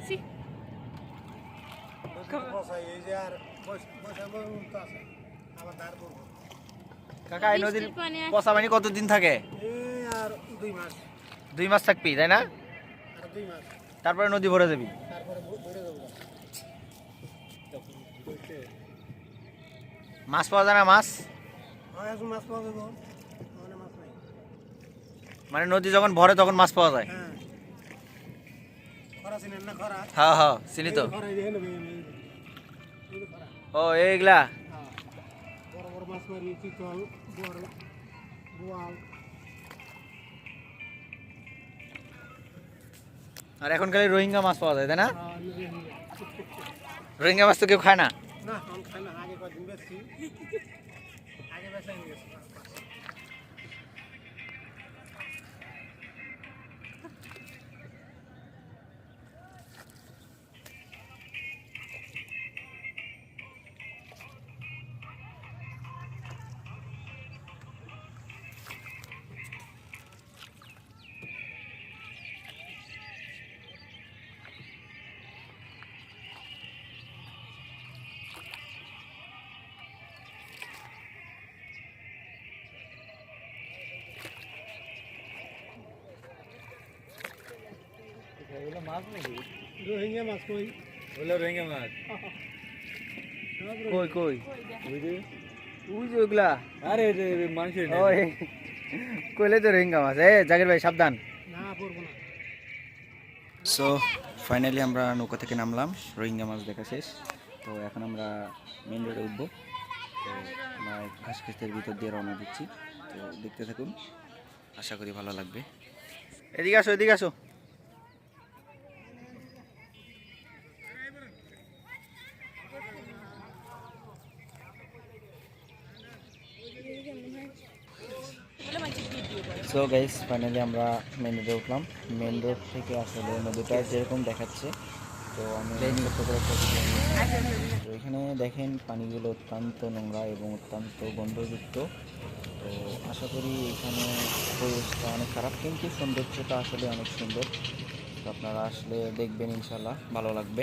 দেখছি কাকা এই নদীর পচা পানি কতদিন থাকে? 2 মাস থাকবি তাই না? তারপরে নদী ভরে যাবি। মাছ পাওয়া যায় না? মাছ মানে নদী যখন ভরে তখন মাছ পাওয়া যায়? হ্যাঁ হ্যাঁ চিনি তো। ও এইগুলা আর এখন খালি রোহিঙ্গা মাছ পাওয়া যায় তাই না? রোহিঙ্গা মাছ তো কেউ খায় না। মাছ নাকি? রোহিঙ্গা মাছ কই? ওগুলো রোহিঙ্গা মাছ কই কই? ওই যে ওইগুলা। আরে মানুষের কইলে তো রোহিঙ্গা মাছ। জাকির ভাই সাবধান। সো ফাইনালি আমরা নৌকা থেকে নামলাম, রোহিঙ্গা মাছ দেখা শেষ। তো এখন আমরা মেন রোডে উঠবো। তো আমরা ঘাস ক্ষেতের ভিতর দিয়ে রওনা দিচ্ছি। তো দেখতে থাকুন, আশা করি ভালো লাগবে। এদিকে আসো, এদিকে আসো। সো গাইস ফাইনালি আমরা মেন রোডে উঠলাম। মেন রোড থেকে আসলে নদীটা যেরকম দেখাচ্ছে, তো আমি তো এখানে দেখেন পানিগুলো অত্যন্ত নোংরা এবং অত্যন্ত গন্ধযুক্ত। তো আশা করি এখানে পরিবেশটা অনেক খারাপ, কিন্তু সৌন্দর্যটা আসলে অনেক সুন্দর। তো আপনারা আসলে দেখবেন, ইনশাল্লাহ ভালো লাগবে।